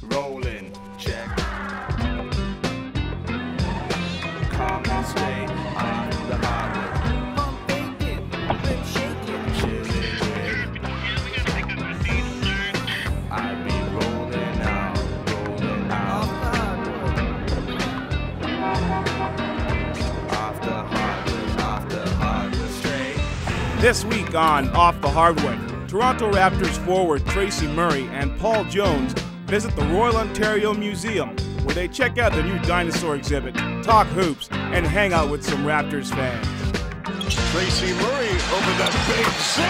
rolling, check. Calm and stay on the hardwood. Pump bacon, rip shaking, chilling with. I be rolling out off the hardwood straight. This week on Off the Hardwood, Toronto Raptors forward Tracy Murray and Paul Jones visit the Royal Ontario Museum, where they check out the new Dinosaur exhibit, talk hoops, and hang out with some Raptors fans. Tracy Murray over the big save.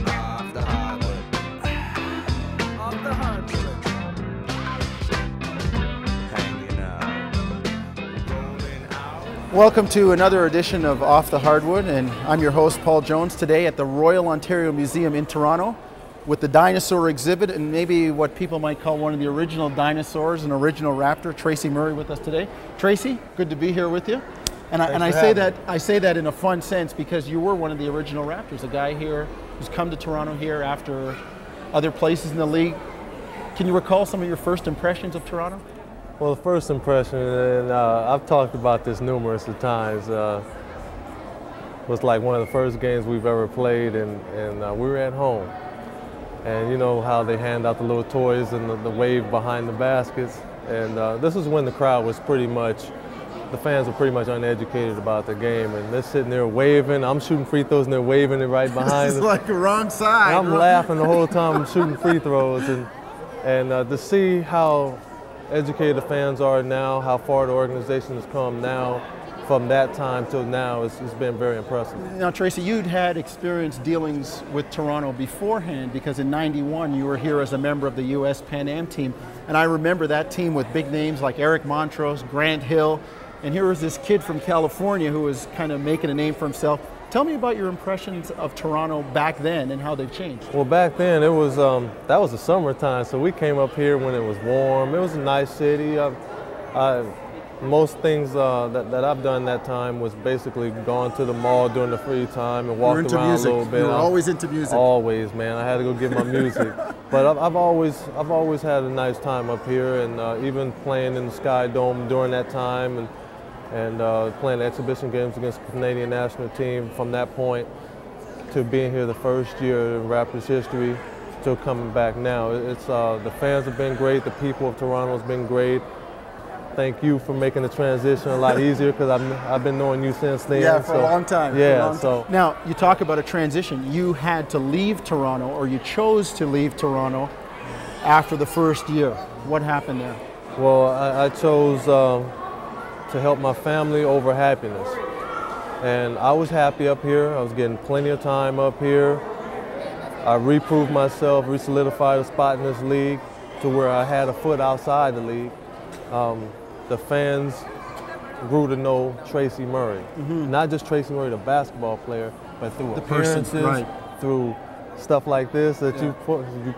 Off the hardwood. Off the hardwood. Hanging out. Rolling out. Welcome to another edition of Off the Hardwood, and I'm your host, Paul Jones, today at the Royal Ontario Museum in Toronto with the Dinosaur exhibit and maybe what people might call one of the original dinosaurs, an original raptor, Tracy Murray, with us today. Tracy, good to be here with you. And I say that in a fun sense because you were one of the original Raptors, a guy here who's come to Toronto here after other places in the league. Can you recall some of your first impressions of Toronto? Well, the first impression, and I've talked about this numerous of times, was like one of the first games we've ever played, and we were at home. And you know how they hand out the little toys and the wave behind the baskets. And this is when the crowd was the fans were pretty much uneducated about the game. And they're sitting there waving. I'm shooting free throws and they're waving it right behind us. It's like the wrong side. And I'm laughing the whole time I'm shooting free throws. And to see how educated the fans are now, how far the organization has come now, from that time till now, it's been very impressive. Now, Tracy, you'd had experience dealings with Toronto beforehand because in '91 you were here as a member of the U.S. Pan Am team. And I remember that team with big names like Eric Montrose, Grant Hill, and here was this kid from California who was kind of making a name for himself. Tell me about your impressions of Toronto back then and how they've changed. Well, back then it was that was the summertime, so we came up here when it was warm. It was a nice city. Most things that I've done that time was basically going to the mall during the free time and walked around a little bit. You were always into music. Always, man. I had to go get my music. But I've always had a nice time up here, and even playing in the Sky Dome during that time, and playing exhibition games against the Canadian national team from that point to being here the first year in Raptors history, still coming back now. It's the fans have been great. The people of Toronto has been great. Thank you for making the transition a lot easier because I've been knowing you since then. Yeah, for a long time. Yeah, Now, you talk about a transition. You had to leave Toronto, or you chose to leave Toronto after the first year. What happened there? Well, I chose to help my family over happiness. And I was happy up here. I was getting plenty of time up here. I reproved myself, re-solidified a spot in this league to where I had a foot outside the league. The fans grew to know Tracy Murray. Mm-hmm. Not just Tracy Murray, the basketball player, but through appearances, right, through stuff like this that you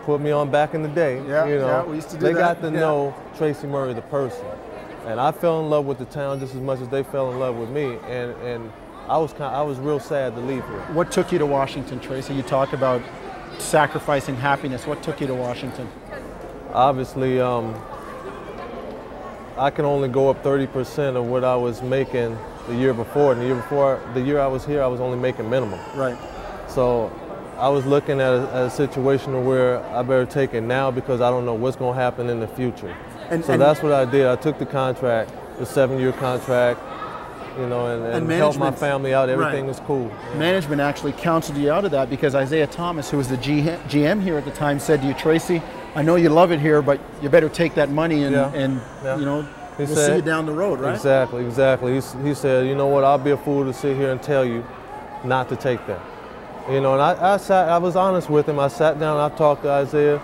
put me on back in the day. Yeah, you know, yeah, we used to do they that. got to know Tracy Murray, the person. And I fell in love with the town just as much as they fell in love with me. And I was real sad to leave here. What took you to Washington, Tracy? You talk about sacrificing happiness. What took you to Washington? Obviously, I can only go up 30% of what I was making the year before. And the year I was here, I was only making minimum. Right. So I was looking at a situation where I better take it now because I don't know what's going to happen in the future. So that's what I did. I took the contract, the 7-year contract, you know, and helped my family out. Everything was cool. Management actually counseled you out of that because Isaiah Thomas, who was the GM here at the time, said to you, Tracy, I know you love it here, but you better take that money and you know, we'll see you down the road, right? Exactly. He said, you know what, I'll be a fool to sit here and tell you not to take that. You know, and I was honest with him. I sat down and I talked to Isaiah.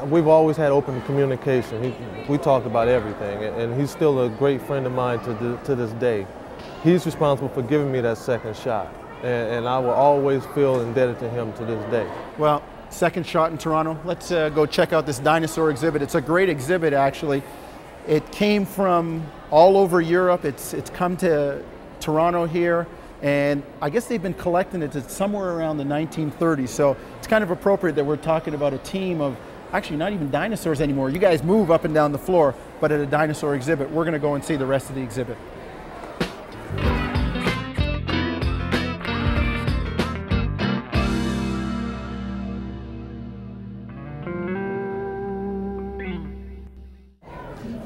We've always had open communication. We talked about everything, and he's still a great friend of mine to this day. He's responsible for giving me that second shot, and I will always feel indebted to him to this day. Well, second shot in Toronto. Let's go check out this Dinosaur exhibit. It's a great exhibit, actually. It came from all over Europe. It's come to Toronto here, And I guess they've been collecting it to somewhere around the 1930s. So it's kind of appropriate that we're talking about a team of actually not even dinosaurs anymore. You guys move up and down the floor, but at a dinosaur exhibit. We're going to go and see the rest of the exhibit.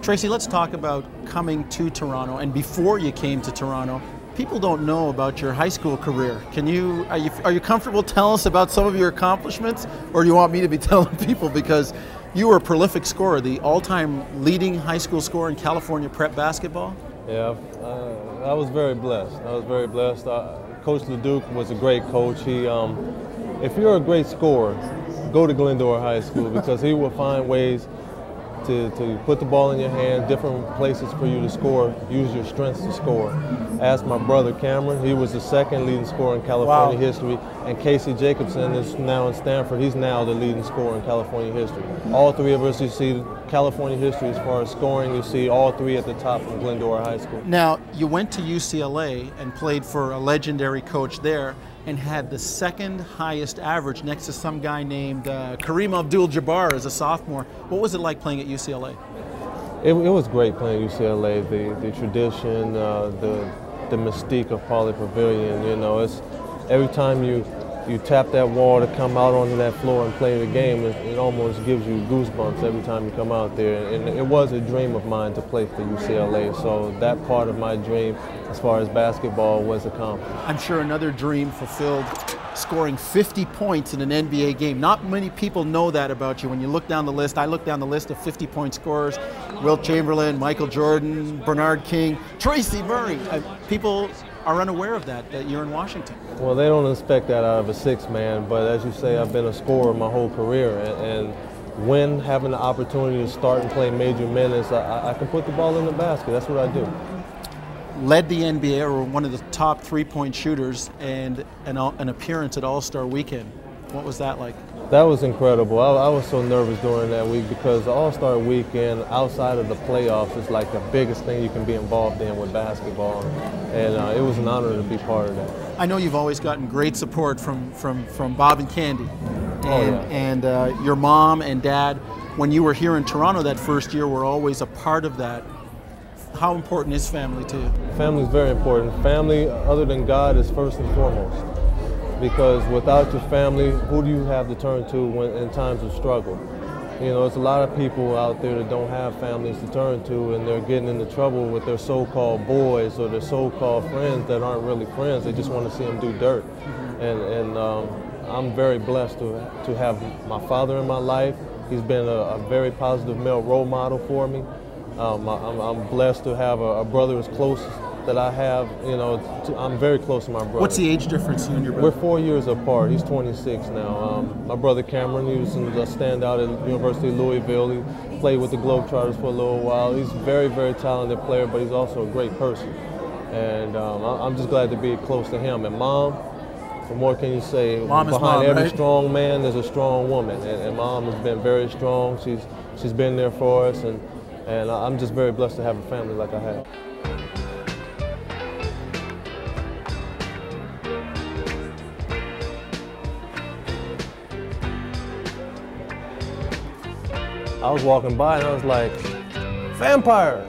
Tracy, let's talk about coming to Toronto, and before you came to Toronto. People don't know about your high school career. Are you comfortable telling us about some of your accomplishments, or do you want me to be telling people, because you were a prolific scorer, the all-time leading high school scorer in California prep basketball? Yeah, I was very blessed. Coach LeDuc was a great coach. If you're a great scorer, go to Glendora High School, because he will find ways to put the ball in your hand, different places for you to score, use your strengths to score. Ask my brother Cameron, he was the second leading scorer in California history, and Casey Jacobson is now in Stanford. He's now the leading scorer in California history. All three of us, you see California history as far as scoring, you see all three at the top of Glendora High School. Now, you went to UCLA and played for a legendary coach there, and had the second highest average next to some guy named Kareem Abdul-Jabbar as a sophomore. What was it like playing at UCLA? It was great playing at UCLA. The tradition, the mystique of Pauley Pavilion. You know, it's every time you tap that wall to come out onto that floor and play the game, it almost gives you goosebumps every time you come out there. And it was a dream of mine to play for UCLA, so that part of my dream as far as basketball was accomplished. I'm sure another dream fulfilled, scoring 50 points in an NBA game. Not many people know that about you. When you look down the list, I look down the list of 50-point scorers: Wilt Chamberlain, Michael Jordan, Bernard King, Tracy Murray. People are unaware of that you're in Washington. Well, they don't expect that out of a six-man, but as you say, I've been a scorer my whole career, and when having the opportunity to start and play major minutes, I can put the ball in the basket. That's what I do. Led the NBA, or one of the top three-point shooters, and an appearance at All-Star Weekend. What was that like? That was incredible. I was so nervous during that week, because the All-Star Weekend, outside of the playoffs, is like the biggest thing you can be involved in with basketball, and it was an honor to be part of that. I know you've always gotten great support from Bob and Candy, and your mom and dad, when you were here in Toronto that first year, were always a part of that. How important is family to you? Family is very important. Family, other than God, is first and foremost. Because without your family, who do you have to turn to when in times of struggle? You know, there's a lot of people out there that don't have families to turn to, and they're getting into trouble with their so-called boys or their so-called friends that aren't really friends. They just want to see them do dirt. And I'm very blessed to have my father in my life. He's been a very positive male role model for me. I'm blessed to have a brother as close that I have. You know, I'm very close to my brother. What's the age difference you and your brother? We're 4 years apart. He's 26 now. My brother Cameron, he was a standout at the University of Louisville. He played with the Globetrotters for a little while. He's a very, very talented player, but he's also a great person. And I'm just glad to be close to him. And Mom, what more can you say? Mom is Behind mom, every right? strong man, there's a strong woman. And Mom has been very strong. She's been there for us. And I'm just very blessed to have a family like I have. I was walking by and I was like, vampire!